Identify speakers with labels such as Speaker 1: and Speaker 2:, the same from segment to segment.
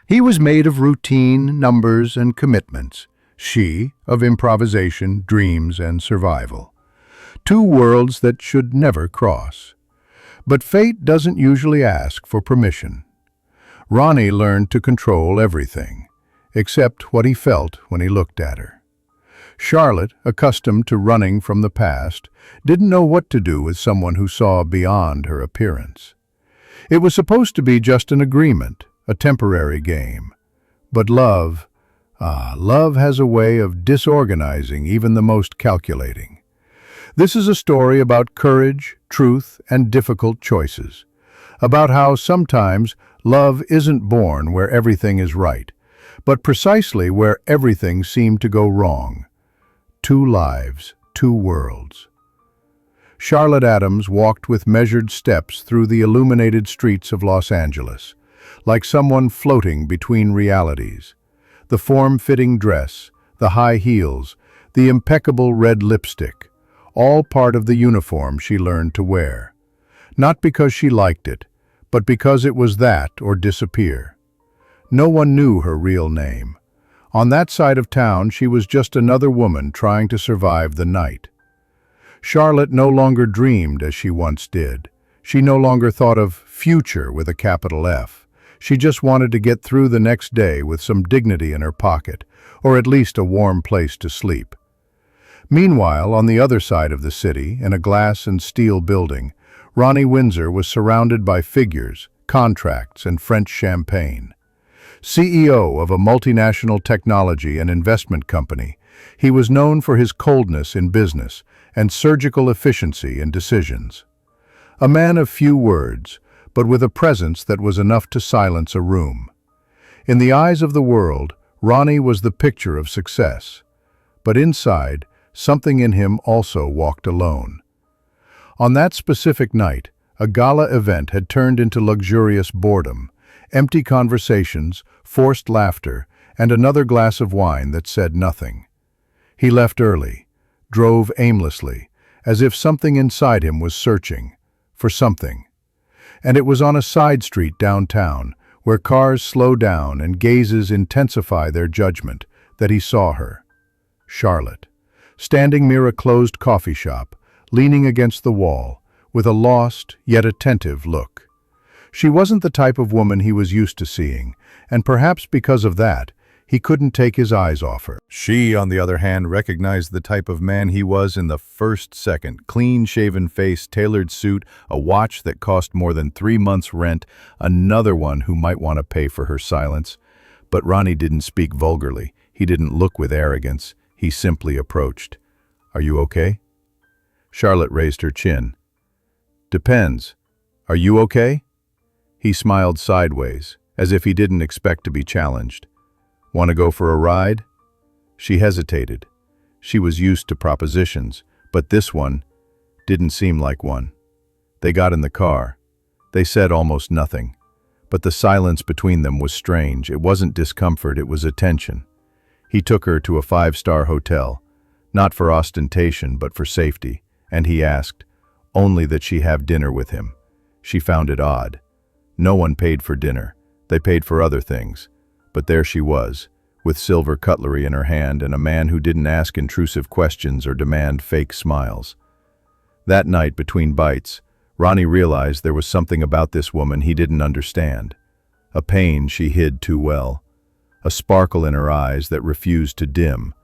Speaker 1: He was made of routine, numbers, and commitments. She, of improvisation, dreams, and survival. Two worlds that should never cross. But fate doesn't usually ask for permission. Ronnie learned to control everything, except what he felt when he looked at her. Charlotte, accustomed to running from the past, didn't know what to do with someone who saw beyond her appearance. It was supposed to be just an agreement, a temporary game. But love has a way of disorganizing even the most calculating. This is a story about courage, truth, and difficult choices. About how sometimes love isn't born where everything is right, but precisely where everything seemed to go wrong. Two lives, two worlds. Charlotte Adams walked with measured steps through the illuminated streets of Los Angeles, like someone floating between realities. The form-fitting dress, the high heels, the impeccable red lipstick, all part of the uniform she learned to wear. Not because she liked it, but because it was that or disappear. No one knew her real name. On that side of town, she was just another woman trying to survive the night. Charlotte no longer dreamed as she once did. She no longer thought of future with a capital F. She just wanted to get through the next day with some dignity in her pocket, or at least a warm place to sleep. Meanwhile, on the other side of the city, in a glass and steel building, Ronnie Windsor was surrounded by figures, contracts, and French champagne. CEO of a multinational technology and investment company, he was known for his coldness in business and surgical efficiency in decisions. A man of few words, but with a presence that was enough to silence a room. In the eyes of the world, Ronnie was the picture of success. But inside, something in him also walked alone. On that specific night, a gala event had turned into luxurious boredom, empty conversations, forced laughter, and another glass of wine that said nothing. He left early, drove aimlessly, as if something inside him was searching for something. And it was on a side street downtown, where cars slow down and gazes intensify their judgment, that he saw her. Charlotte, standing near a closed coffee shop, leaning against the wall, with a lost yet attentive look. She wasn't the type of woman he was used to seeing, and perhaps because of that, he couldn't take his eyes off her. She, on the other hand, recognized the type of man he was in the first second. Clean-shaven face, tailored suit, a watch that cost more than 3 months' rent, another one who might want to pay for her silence. But Ronnie didn't speak vulgarly. He didn't look with arrogance. He simply approached. "Are you okay?" Charlotte raised her chin. "Depends. Are you okay?" He smiled sideways, as if he didn't expect to be challenged. "Want to go for a ride?" She hesitated. She was used to propositions, but this one didn't seem like one. They got in the car. They said almost nothing, but the silence between them was strange. It wasn't discomfort, it was attention. He took her to a 5-star hotel, not for ostentation but for safety, and he asked, only that she have dinner with him. She found it odd. No one paid for dinner. They paid for other things. But there she was, with silver cutlery in her hand and a man who didn't ask intrusive questions or demand fake smiles. That night, between bites, Ronnie realized there was something about this woman he didn't understand. A pain she hid too well. A sparkle in her eyes that refused to dim.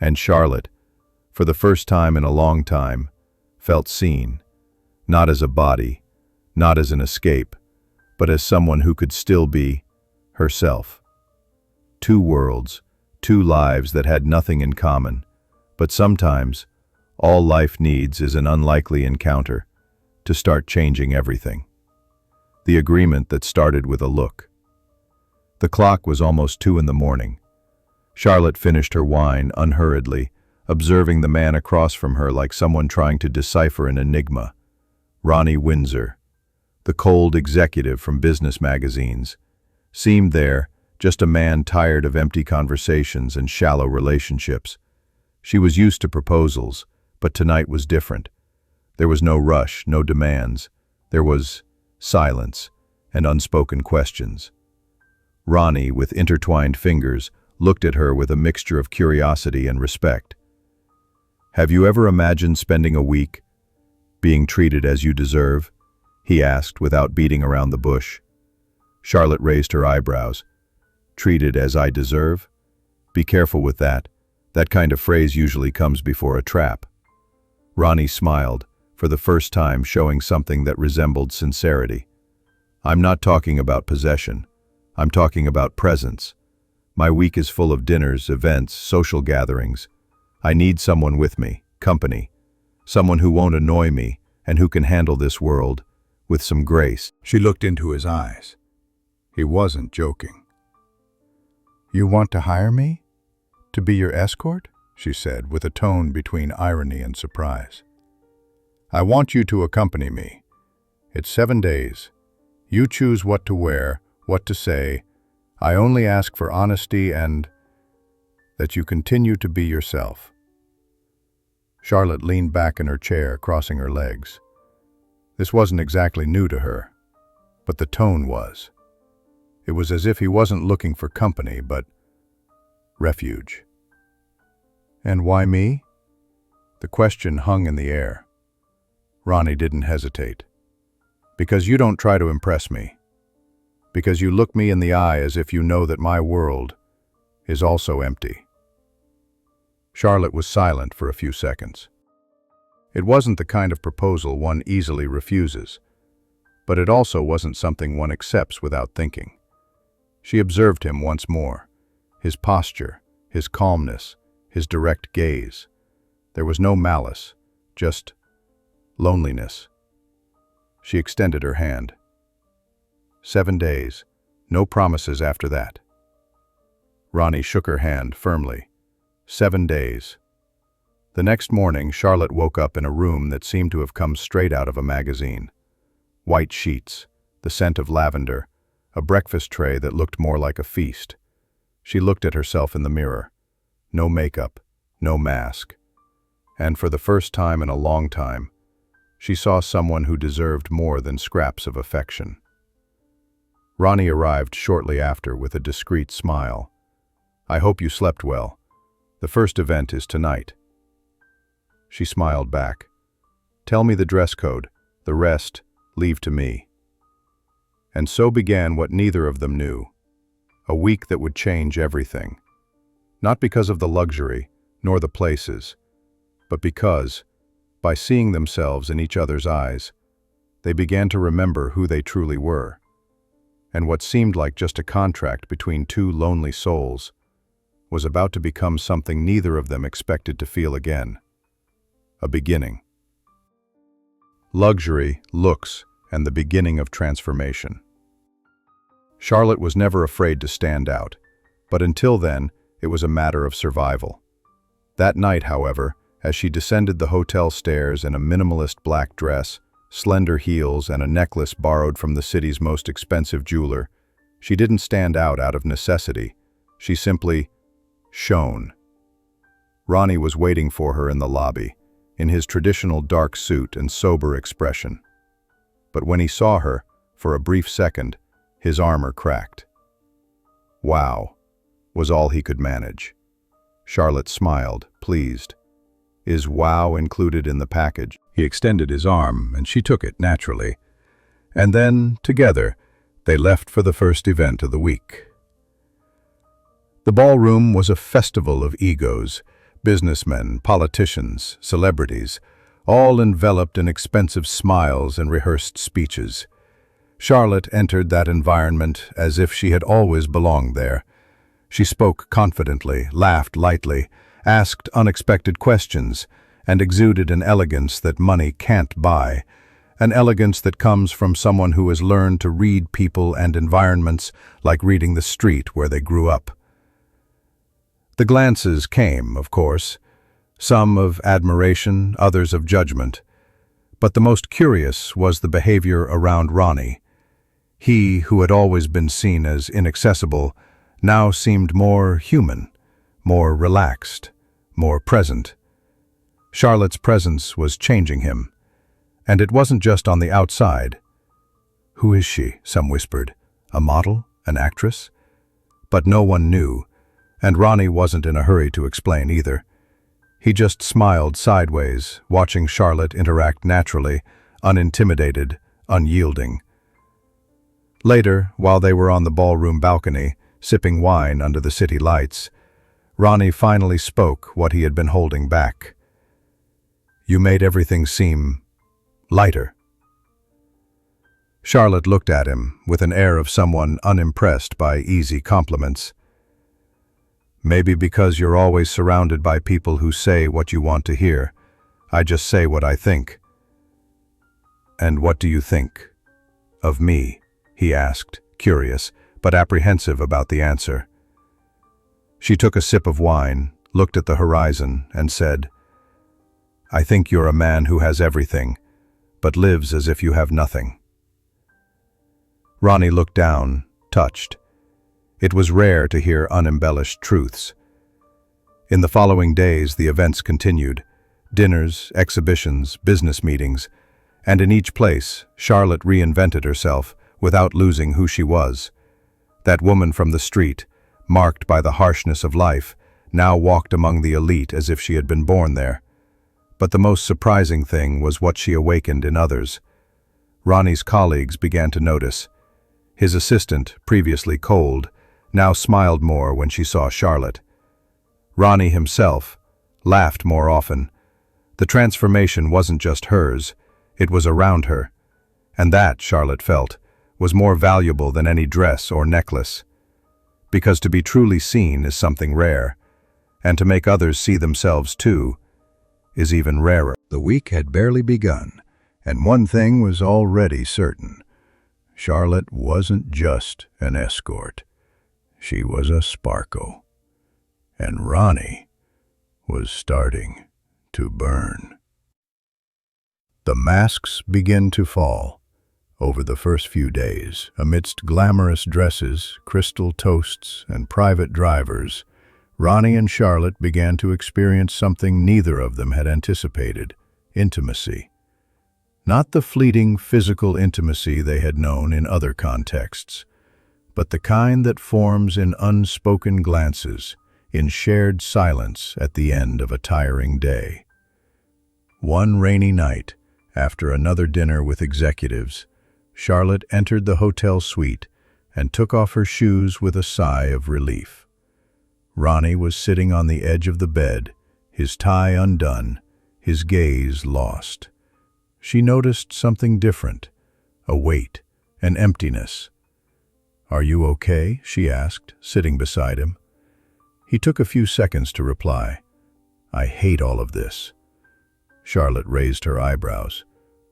Speaker 1: And Charlotte, for the first time in a long time, felt seen. Not as a body, not as an escape, but as someone who could still be herself. Two worlds, two lives that had nothing in common. But sometimes, all life needs is an unlikely encounter to start changing everything. The agreement that started with a look. The clock was almost 2 in the morning. Charlotte finished her wine unhurriedly, observing the man across from her like someone trying to decipher an enigma. Ronnie Windsor, the cold executive from business magazines, seemed there, just a man tired of empty conversations and shallow relationships. She was used to proposals, but tonight was different. There was no rush, no demands. There was silence and unspoken questions.
Speaker 2: Ronnie, with intertwined fingers, looked at her with a mixture of curiosity and respect. "Have you ever imagined spending a week being treated as you deserve?" he asked without beating around the bush. Charlotte raised her eyebrows. "Treated as I deserve? Be careful with that. That kind of phrase usually comes before a trap." Ronnie smiled, for the first time showing something that resembled sincerity. "I'm not talking about possession. I'm talking about presence. My week is full of dinners, events, social gatherings. I need someone with me, company. Someone who won't annoy me and who can handle this world with some grace."
Speaker 1: She looked into his eyes. He wasn't joking. "You want to hire me? To be your escort?" she said, with a tone between irony and surprise. "I want you to accompany me. It's 7 days. You choose what to wear, what to say. I only ask for honesty and that you continue to be yourself." Charlotte leaned back in her chair, crossing her legs. This wasn't exactly new to her, but the tone was. It was as if he wasn't looking for company, but refuge. "And why me?" The question hung in the air. Ronnie didn't hesitate. "Because you don't try to impress me. Because you look me in the eye as if you know that my world is also empty." Charlotte was silent for a few seconds. It wasn't the kind of proposal one easily refuses, but it also wasn't something one accepts without thinking. She observed him once more, his posture, his calmness, his direct gaze. There was no malice, just loneliness. She extended her hand. 7 days, no promises after that. Ronnie shook her hand firmly. 7 days. The next morning, Charlotte woke up in a room that seemed to have come straight out of a magazine. White sheets, the scent of lavender, a breakfast tray that looked more like a feast. She looked at herself in the mirror. No makeup, no mask. And for the first time in a long time, she saw someone who deserved more than scraps of affection. Ronnie arrived shortly after with a discreet smile. "I hope you slept well. The first event is tonight." She smiled back. "Tell me the dress code. The rest, leave to me." And so began what neither of them knew. A week that would change everything. Not because of the luxury, nor the places, but because, by seeing themselves in each other's eyes, they began to remember who they truly were. And what seemed like just a contract between two lonely souls was about to become something neither of them expected to feel again. A beginning. Luxury, looks, and the beginning of transformation. Charlotte was never afraid to stand out, but until then, it was a matter of survival. That night, however, as she descended the hotel stairs in a minimalist black dress, slender heels, and a necklace borrowed from the city's most expensive jeweler, she didn't stand out of necessity. She simply shone. Ronnie was waiting for her in the lobby, in his traditional dark suit and sober expression. But when he saw her, for a brief second, his armor cracked. "Wow," was all he could manage. Charlotte smiled, pleased. "Is wow included in the package?" He extended his arm, and she took it naturally. And then, together, they left for the first event of the week. The ballroom was a festival of egos, businessmen, politicians, celebrities, all enveloped in expensive smiles and rehearsed speeches. Charlotte entered that environment as if she had always belonged there. She spoke confidently, laughed lightly, asked unexpected questions, and exuded an elegance that money can't buy, an elegance that comes from someone who has learned to read people and environments like reading the street where they grew up. The glances came, of course, some of admiration, others of judgment. But the most curious was the behavior around Ronnie. He, who had always been seen as inaccessible, now seemed more human, more relaxed, more present. Charlotte's presence was changing him, and it wasn't just on the outside. "Who is she?" some whispered. "A model? An actress?"
Speaker 2: But no one knew, and Ronnie wasn't in a hurry to explain either. He just smiled sideways, watching Charlotte interact naturally, unintimidated, unyielding. Later, while they were on the ballroom balcony, sipping wine under the city lights, Ronnie finally spoke what he had been holding back. "You made everything seem lighter." Charlotte looked at him with an air of someone unimpressed by easy compliments. "Maybe because you're always surrounded by people who say what you want to hear. I just say what I think." "And what do you think of me?" he asked, curious, but apprehensive about the answer. She took a sip of wine, looked at the horizon, and said, "I think you're a man who has everything, but lives as if you have nothing." Ronnie looked down, touched. It was rare to hear unembellished truths. In the following days, the events continued: dinners, exhibitions, business meetings, and in each place, Charlotte reinvented herself without losing who she was. That woman from the street, marked by the harshness of life, now walked among the elite as if she had been born there. But the most surprising thing was what she awakened in others. Ronnie's colleagues began to notice. His assistant, previously cold, now smiled more when she saw Charlotte. Ronnie himself laughed more often. The transformation wasn't just hers, it was around her. And that, Charlotte felt, was more valuable than any dress or necklace. Because to be truly seen is something rare, and to make others see themselves too is even rarer.
Speaker 1: The week had barely begun, and one thing was already certain. Charlotte wasn't just an escort. She was a sparkle. And Ronnie was starting to burn. The masks began to fall. Over the first few days, amidst glamorous dresses, crystal toasts, and private drivers, Ronnie and Charlotte began to experience something neither of them had anticipated: intimacy. Not the fleeting physical intimacy they had known in other contexts, but the kind that forms in unspoken glances, in shared silence at the end of a tiring day. One rainy night, after another dinner with executives, Charlotte entered the hotel suite and took off her shoes with a sigh of relief. Ronnie was sitting on the edge of the bed, his tie undone, his gaze lost. She noticed something different, a weight, an emptiness. "Are you okay?" she asked, sitting beside him. He took a few seconds to reply, "I hate all of this." Charlotte raised her eyebrows.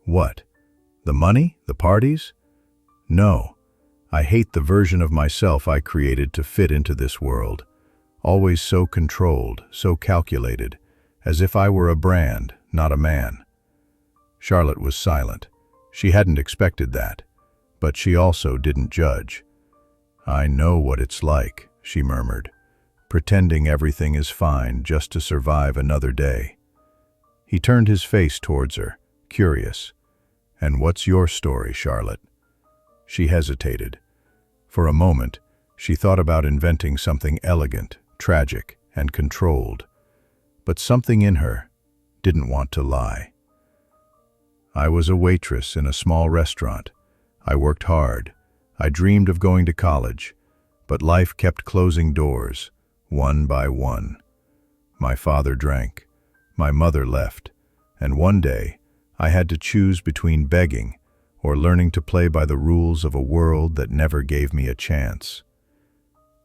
Speaker 1: "What? The money? The parties?" "No. I hate the version of myself I created to fit into this world. Always so controlled, so calculated, as if I were a brand, not a man." Charlotte was silent. She hadn't expected that, but she also didn't judge. "I know what it's like," she murmured, "pretending everything is fine just to survive another day." He turned his face towards her, curious. "And what's your story, Charlotte?" She hesitated. For a moment, she thought about inventing something elegant, tragic, and controlled. But something in her didn't want to lie. "I was a waitress in a small restaurant. I worked hard. I dreamed of going to college. But life kept closing doors, one by one. My father drank. My mother left. And one day, I had to choose between begging or learning to play by the rules of a world that never gave me a chance."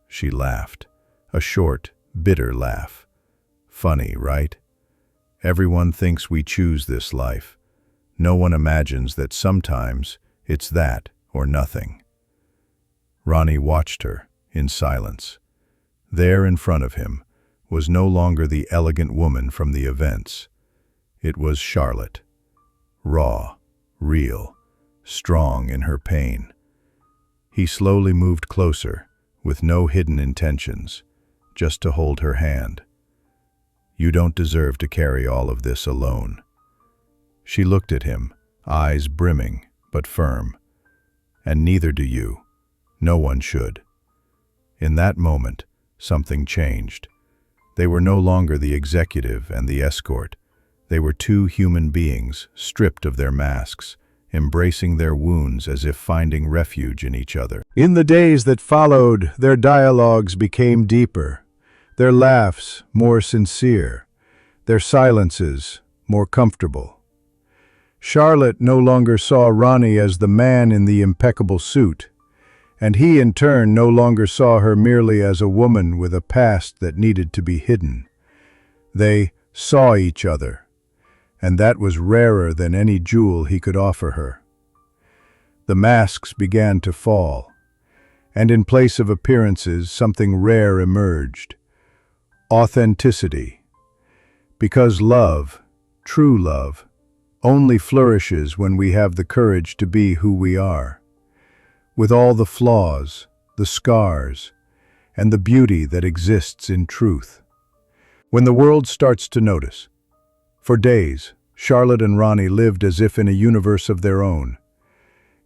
Speaker 1: She laughed, a short, bitter laugh. "Funny, right? Everyone thinks we choose this life. No one imagines that sometimes it's that or nothing." Ronnie watched her in silence. There in front of him was no longer the elegant woman from the events. It was Charlotte. Raw, real, strong in her pain. He slowly moved closer, with no hidden intentions, just to hold her hand. "You don't deserve to carry all of this alone." She looked at him, eyes brimming, but firm. "And neither do you. No one should."
Speaker 2: In that moment, something changed. They were no longer the executive and the escort. They were two human beings, stripped of their masks, embracing their wounds as if finding refuge in each other.
Speaker 1: In the days that followed, their dialogues became deeper, their laughs more sincere, their silences more comfortable. Charlotte no longer saw Ronnie as the man in the impeccable suit, and he in turn no longer saw her merely as a woman with a past that needed to be hidden. They saw each other, and that was rarer than any jewel he could offer her. The masks began to fall, and in place of appearances, something rare emerged: authenticity. Because love, true love, only flourishes when we have the courage to be who we are, with all the flaws, the scars, and the beauty that exists in truth. When the world starts to notice. For days, Charlotte and Ronnie lived as if in a universe of their own.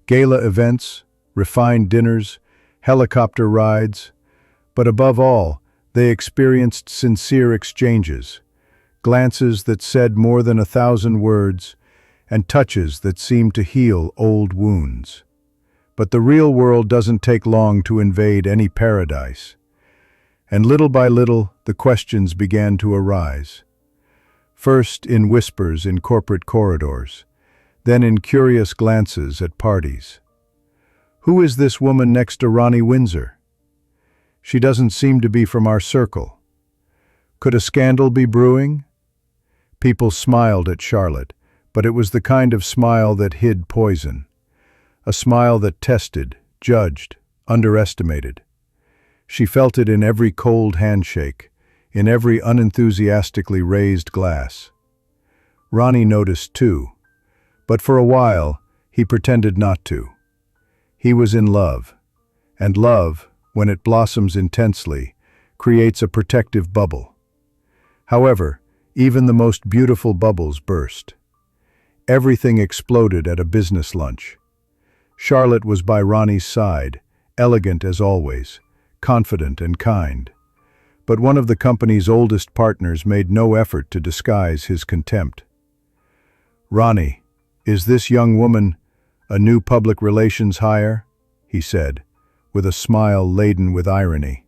Speaker 1: Gala events, refined dinners, helicopter rides, but above all, they experienced sincere exchanges, glances that said more than 1,000 words, and touches that seemed to heal old wounds. But the real world doesn't take long to invade any paradise. And little by little, the questions began to arise. First in whispers in corporate corridors, then in curious glances at parties. Who is this woman next to Ronnie Windsor? She doesn't seem to be from our circle. Could a scandal be brewing? People smiled at Charlotte, but it was the kind of smile that hid poison. A smile that tested, judged, underestimated. She felt it in every cold handshake, in every unenthusiastically raised glass. Ronnie noticed too, but for a while he pretended not to. He was in love, and love, when it blossoms intensely, creates a protective bubble. However, even the most beautiful bubbles burst. Everything exploded at a business lunch. Charlotte was by Ronnie's side, elegant as always, confident and kind. But one of the company's oldest partners made no effort to disguise his contempt. "Ronnie, is this young woman a new public relations hire?" he said, with a smile laden with irony.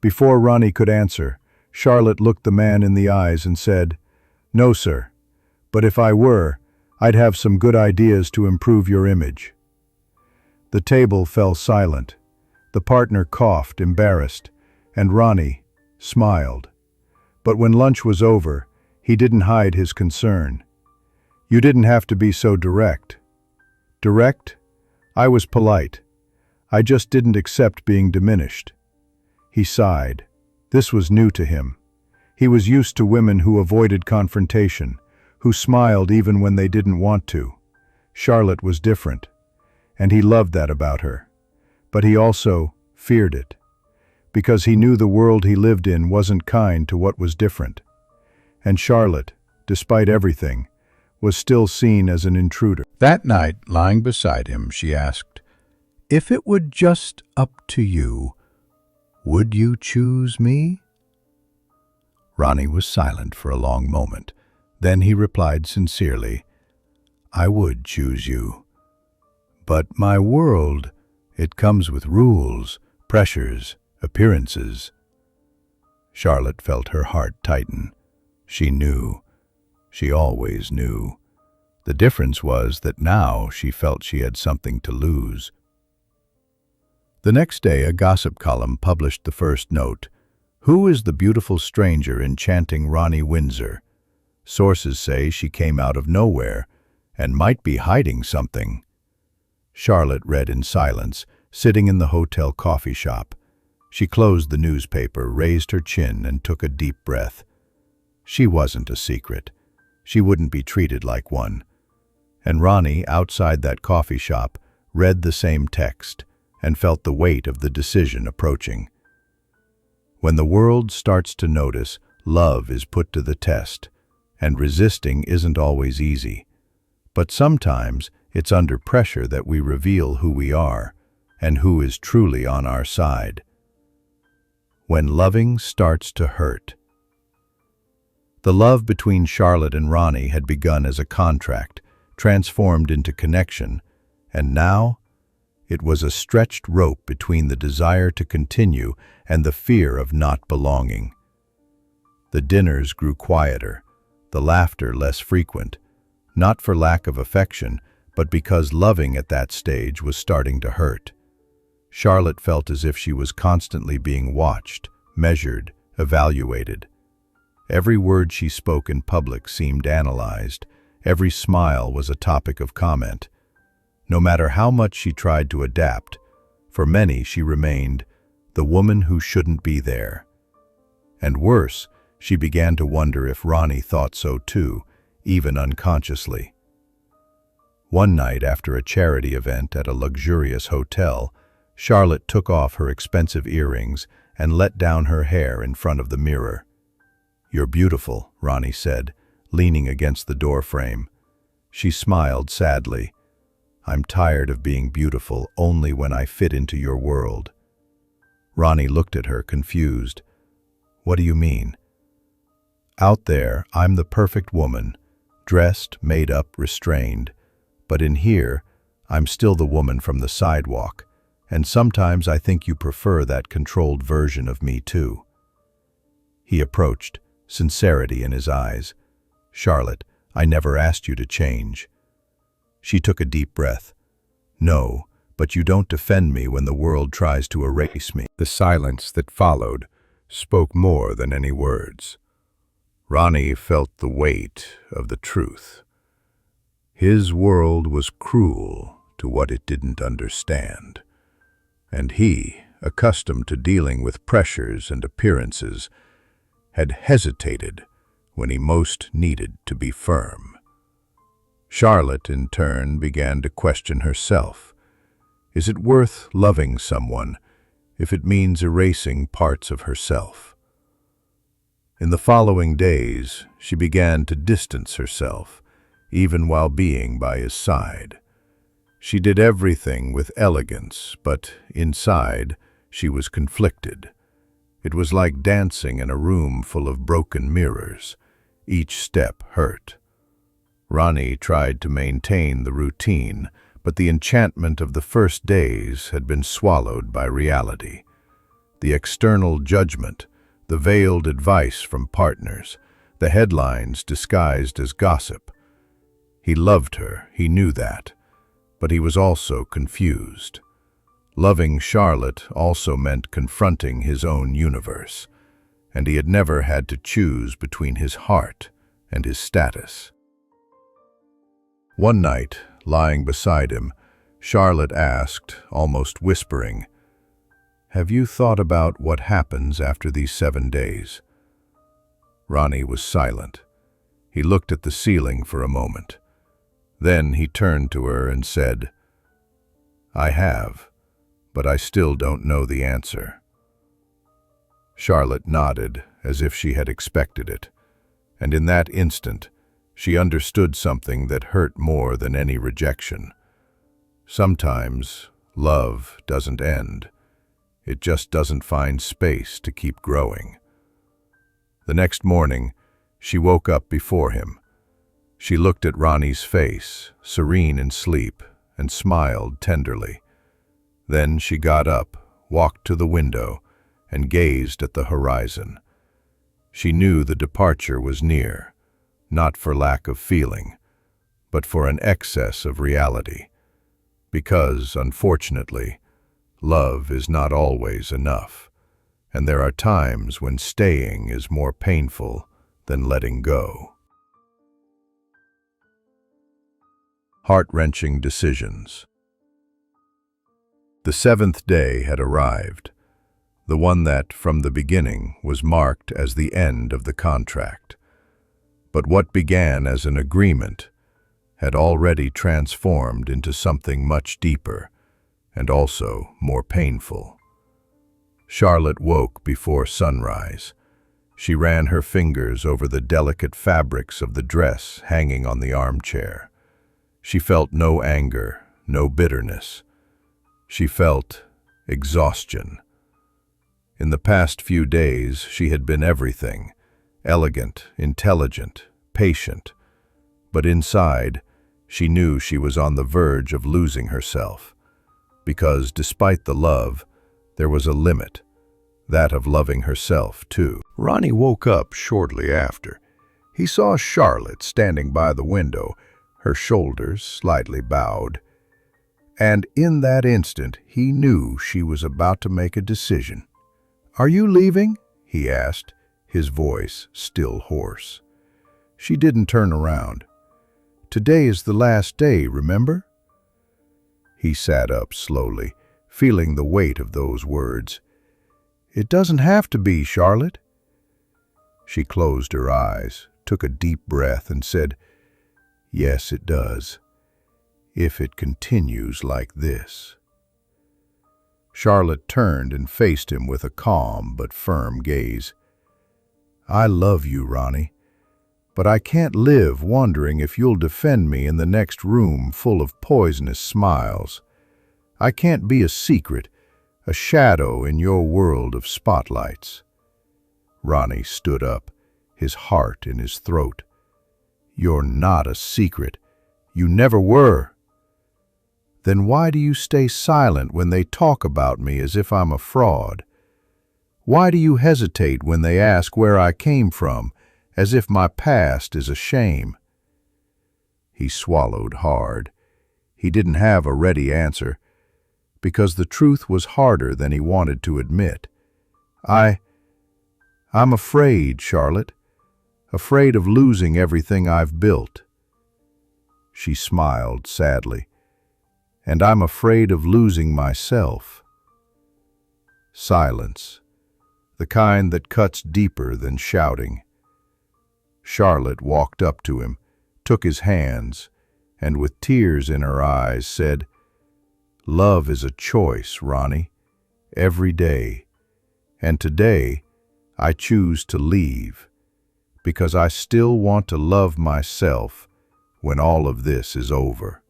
Speaker 1: Before Ronnie could answer, Charlotte looked the man in the eyes and said, "No, sir, but if I were, I'd have some good ideas to improve your image." The table fell silent. The partner coughed, embarrassed, and Ronnie smiled. But when lunch was over, he didn't hide his concern. "You didn't have to be so direct." "Direct? I was polite. I just didn't accept being diminished." He sighed. This was new to him. He was used to women who avoided confrontation, who smiled even when they didn't want to. Charlotte was different, and he loved that about her. But he also feared it, because he knew the world he lived in wasn't kind to what was different. And Charlotte, despite everything, was still seen as an intruder. That night, lying beside him, she asked, "If it were just up to you, would you choose me?" Ronnie was silent for a long moment. Then he replied sincerely, "I would choose you. But my world, it comes with rules, pressures, appearances." Charlotte felt her heart tighten. She knew. She always knew. The difference was that now she felt she had something to lose. The next day, a gossip column published the first note: "Who is the beautiful stranger enchanting Ronnie Windsor? Sources say she came out of nowhere and might be hiding something." Charlotte read in silence, sitting in the hotel coffee shop. She closed the newspaper, raised her chin, and took a deep breath. She wasn't a secret. She wouldn't be treated like one. And Ronnie, outside that coffee shop, read the same text and felt the weight of the decision approaching. When the world starts to notice, love is put to the test, and resisting isn't always easy. But sometimes it's under pressure that we reveal who we are and who is truly on our side.
Speaker 2: when loving starts to hurt. The love between Charlotte and Ronnie had begun as a contract, transformed into connection, and now it was a stretched rope between the desire to continue and the fear of not belonging. The dinners grew quieter, the laughter less frequent, not for lack of affection, but because loving at that stage was starting to hurt. Charlotte felt as if she was constantly being watched, measured, evaluated. Every word she spoke in public seemed analyzed, every smile was a topic of comment. No matter how much she tried to adapt, for many she remained the woman who shouldn't be there. And worse, she began to wonder if Ronnie thought so too, even unconsciously. One night after a charity event at a luxurious hotel, Charlotte took off her expensive earrings and let down her hair in front of the mirror. "You're beautiful," Ronnie said, leaning against the door frame. She smiled sadly. "I'm tired of being beautiful only when I fit into your world." Ronnie looked at her, confused. "What do you mean?" "Out there, I'm the perfect woman, dressed, made up, restrained. But in here, I'm still the woman from the sidewalk, and sometimes I think you prefer that controlled version of me too." He approached, sincerity in his eyes. "Charlotte, I never asked you to change." She took a deep breath. "No, but you don't defend me when the world tries to erase me." The silence that followed spoke more than any words. Ronnie felt the weight of the truth. His world was cruel to what it didn't understand, and he, accustomed to dealing with pressures and appearances, had hesitated when he most needed to be firm. Charlotte, in turn, began to question herself. Is it worth loving someone if it means erasing parts of herself? In the following days, she began to distance herself, even while being by his side. She did everything with elegance, but inside, she was conflicted. It was like dancing in a room full of broken mirrors. Each step hurt. Ronnie tried to maintain the routine, but the enchantment of the first days had been swallowed by reality. The external judgment, the veiled advice from partners, the headlines disguised as gossip. He loved her, he knew that, but he was also confused. Loving Charlotte also meant confronting his own universe, and he had never had to choose between his heart and his status. One night, lying beside him, Charlotte asked, almost whispering, "Have you thought about what happens after these 7 days?" Ronnie was silent. He looked at the ceiling for a moment. Then he turned to her and said, "I have, but I still don't know the answer." Charlotte nodded, as if she had expected it, and in that instant, she understood something that hurt more than any rejection. Sometimes, love doesn't end. It just doesn't find space to keep growing. The next morning, she woke up before him. She looked at Ronnie's face, serene in sleep, and smiled tenderly. Then she got up, walked to the window, and gazed at the horizon. She knew the departure was near, not for lack of feeling, but for an excess of reality. Because, unfortunately, love is not always enough, and there are times when staying is more painful than letting go. Heart-wrenching decisions. The 7th day had arrived, the one that, from the beginning, was marked as the end of the contract. But what began as an agreement had already transformed into something much deeper and also more painful. Charlotte woke before sunrise. She ran her fingers over the delicate fabrics of the dress hanging on the armchair. She felt no anger, no bitterness. She felt exhaustion. In the past few days, she had been everything: elegant, intelligent, patient. But inside, she knew she was on the verge of losing herself. Because, despite the love, there was a limit, that of loving herself, too. Ronnie woke up shortly after. He saw Charlotte standing by the window, her shoulders slightly bowed. And in that instant, he knew she was about to make a decision. "Are you leaving?" he asked, his voice still hoarse. She didn't turn around. "Today is the last day, remember?" He sat up slowly, feeling the weight of those words. "It doesn't have to be, Charlotte." She closed her eyes, took a deep breath, and said, "Yes, it does, if it continues like this." Charlotte turned and faced him with a calm but firm gaze. "I love you, Ronnie, but I can't live wondering if you'll defend me in the next room full of poisonous smiles. I can't be a secret, a shadow in your world of spotlights." Ronnie stood up, his heart in his throat. "You're not a secret. You never were." "Then why do you stay silent when they talk about me as if I'm a fraud? Why do you hesitate when they ask where I came from, as if my past is a shame?" He swallowed hard. He didn't have a ready answer, because the truth was harder than he wanted to admit. I'm afraid, Charlotte. Afraid of losing everything I've built." She smiled sadly. "And I'm afraid of losing myself." Silence, the kind that cuts deeper than shouting. Charlotte walked up to him, took his hands, and with tears in her eyes said, "Love is a choice, Ronnie, every day. And today, I choose to leave, because I still want to love myself when all of this is over."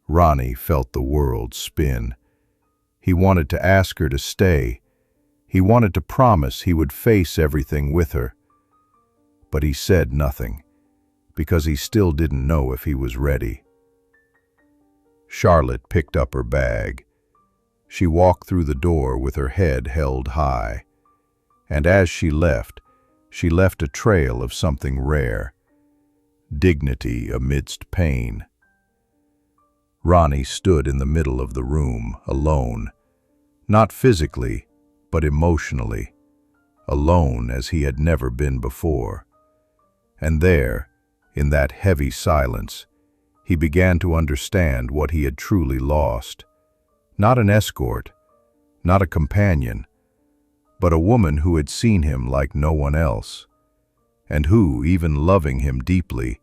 Speaker 2: Ronnie felt the world spin. He wanted to ask her to stay. He wanted to promise he would face everything with her. But he said nothing, because he still didn't know if he was ready. Charlotte picked up her bag. She walked through the door with her head held high. And as she left a trail of something rare: dignity amidst pain. Ronnie stood in the middle of the room, alone, not physically, but emotionally, alone as he had never been before. And there, in that heavy silence, he began to understand what he had truly lost. Not an escort, not a companion, but a woman who had seen him like no one else, and who, even loving him deeply,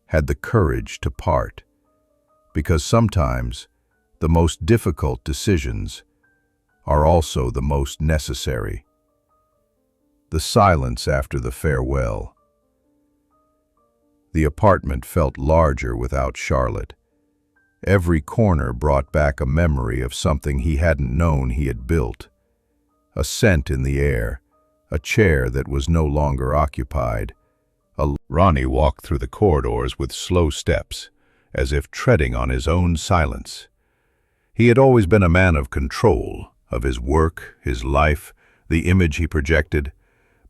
Speaker 2: had the courage to part. Because sometimes the most difficult decisions are also the most necessary. The silence after the farewell. The apartment felt larger without Charlotte. Every corner brought back a memory of something he hadn't known he had built. A scent in the air, a chair that was no longer occupied. Ronnie walked through the corridors with slow steps, as if treading on his own silence. He had always been a man of control, of his work, his life, the image he projected.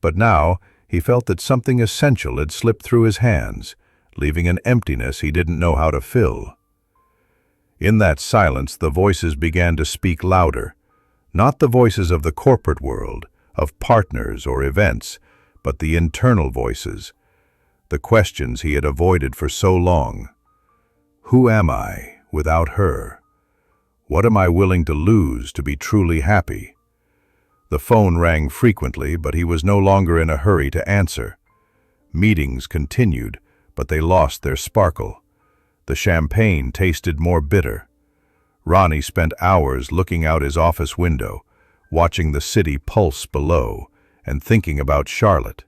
Speaker 2: But now he felt that something essential had slipped through his hands, leaving an emptiness he didn't know how to fill. In that silence, the voices began to speak louder. Not the voices of the corporate world, of partners or events, but the internal voices, the questions he had avoided for so long. Who am I without her? What am I willing to lose to be truly happy? The phone rang frequently, but he was no longer in a hurry to answer. Meetings continued, but they lost their sparkle. The champagne tasted more bitter. Ronnie spent hours looking out his office window, watching the city pulse below, and thinking about Charlotte.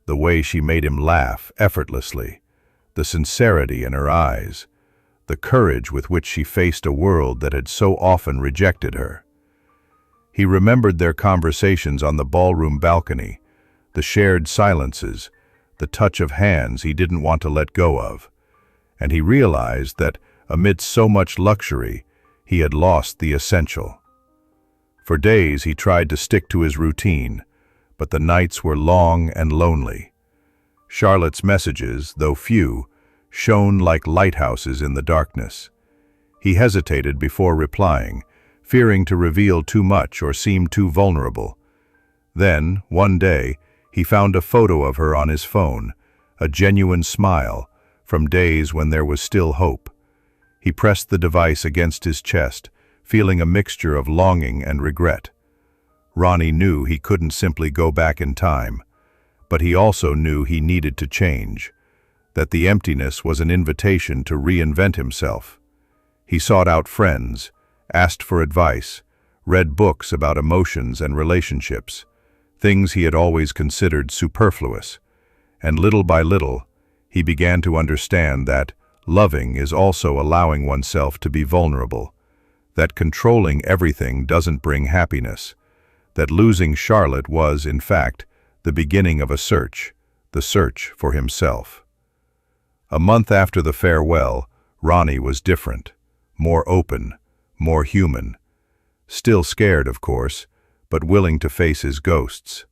Speaker 2: The way she made him laugh effortlessly, the sincerity in her eyes, the courage with which she faced a world that had so often rejected her. He remembered their conversations on the ballroom balcony, the shared silences, the touch of hands he didn't want to let go of. And he realized that, amidst so much luxury, he had lost the essential. For days he tried to stick to his routine, but the nights were long and lonely. Charlotte's messages, though few, shone like lighthouses in the darkness. He hesitated before replying, fearing to reveal too much or seem too vulnerable. Then, one day, he found a photo of her on his phone, a genuine smile, from days when there was still hope. He pressed the device against his chest, feeling a mixture of longing and regret. Ronnie knew he couldn't simply go back in time, but he also knew he needed to change, that the emptiness was an invitation to reinvent himself. He sought out friends, asked for advice, read books about emotions and relationships, things he had always considered superfluous, and little by little, he began to understand that loving is also allowing oneself to be vulnerable, that controlling everything doesn't bring happiness, that losing Charlotte was, in fact, the beginning of a search, the search for himself. A month after the farewell, Ronnie was different, more open, more human. Still scared, of course, but willing to face his ghosts.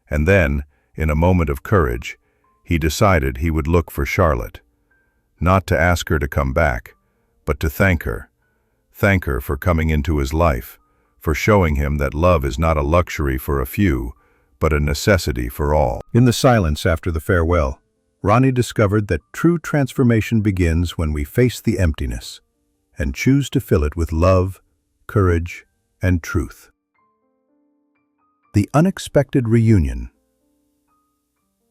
Speaker 2: And then, in a moment of courage, he decided he would look for Charlotte. Not to ask her to come back, but to thank her. Thank her for coming into his life, for showing him that love is not a luxury for a few, but a necessity for all.
Speaker 1: In the silence after the farewell, Ronnie discovered that true transformation begins when we face the emptiness and choose to fill it with love, courage, and truth. The unexpected reunion.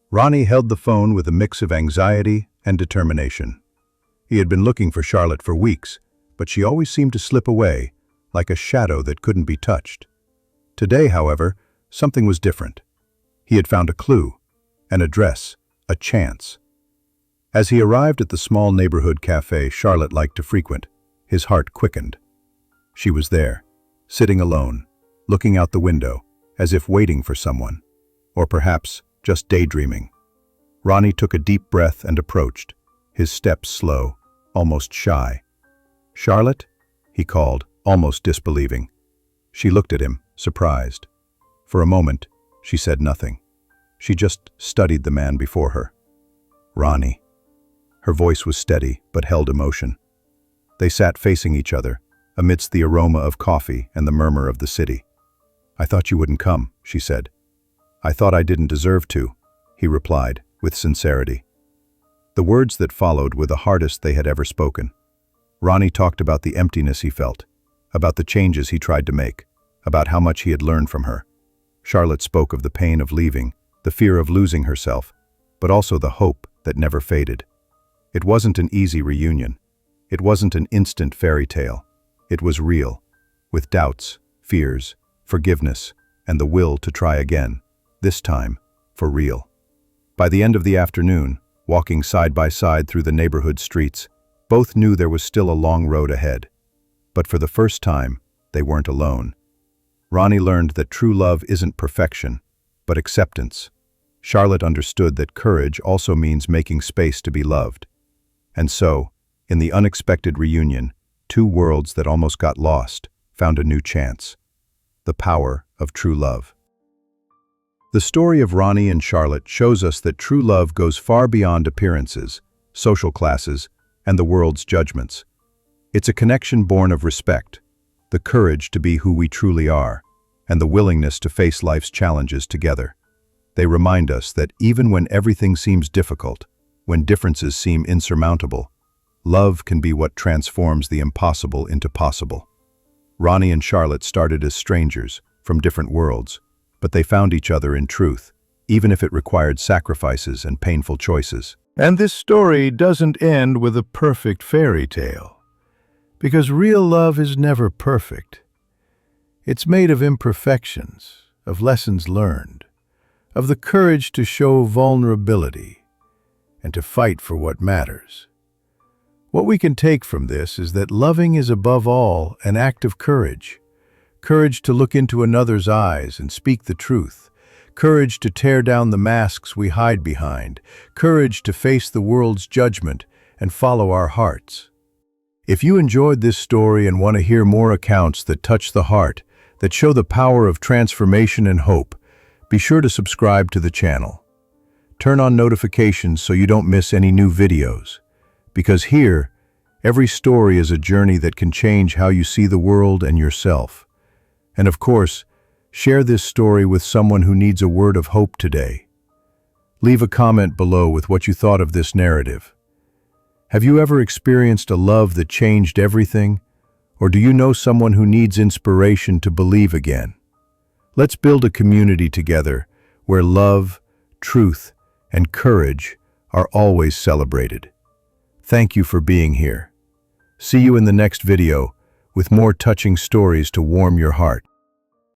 Speaker 1: Ronnie held the phone with a mix of anxiety and determination. He had been looking for Charlotte for weeks, but she always seemed to slip away, like a shadow that couldn't be touched. Today, however, something was different. He had found a clue, an address, a chance. As he arrived at the small neighborhood cafe Charlotte liked to frequent, his heart quickened. She was there, sitting alone, looking out the window, as if waiting for someone, or perhaps just daydreaming. Ronnie took a deep breath and approached, his steps slow, almost shy. "Charlotte?" he called, almost disbelieving. She looked at him, surprised. For a moment, she said nothing. She just studied the man before her. "Ronnie." Her voice was steady, but held emotion. They sat facing each other, amidst the aroma of coffee and the murmur of the city. "I thought you wouldn't come," she said. "I thought I didn't deserve to," he replied, with sincerity. The words that followed were the hardest they had ever spoken. Ronnie talked about the emptiness he felt, about the changes he tried to make, about how much he had learned from her. Charlotte spoke of the pain of leaving, the fear of losing herself, but also the hope that never faded. It wasn't an easy reunion. It wasn't an instant fairy tale. It was real, with doubts, fears, forgiveness, and the will to try again, this time for real. By the end of the afternoon, walking side by side through the neighborhood streets, both knew there was still a long road ahead. But for the first time, they weren't alone. Ronnie learned that true love isn't perfection, but acceptance. Charlotte understood that courage also means making space to be loved. And so, in the unexpected reunion, two worlds that almost got lost found a new chance. The power of true love. The story of Ronnie and Charlotte shows us that true love goes far beyond appearances, social classes, and the world's judgments. It's a connection born of respect, the courage to be who we truly are, and the willingness to face life's challenges together. They remind us that even when everything seems difficult, when differences seem insurmountable, love can be what transforms the impossible into possible. Ronnie and Charlotte started as strangers, from different worlds, but they found each other in truth, even if it required sacrifices and painful choices. And this story doesn't end with a perfect fairy tale, because real love is never perfect. It's made of imperfections, of lessons learned, of the courage to show vulnerability, and to fight for what matters. What we can take from this is that loving is above all an act of courage, courage to look into another's eyes and speak the truth, courage to tear down the masks we hide behind, courage to face the world's judgment and follow our hearts. If you enjoyed this story and want to hear more accounts that touch the heart, that show the power of transformation and hope, be sure to subscribe to the channel. Turn on notifications so you don't miss any new videos. Because here, every story is a journey that can change how you see the world and yourself. And of course, share this story with someone who needs a word of hope today. Leave a comment below with what you thought of this narrative. Have you ever experienced a love that changed everything? Or do you know someone who needs inspiration to believe again? Let's build a community together where love, truth, and courage are always celebrated. Thank you for being here. See you in the next video with more touching stories to warm your heart.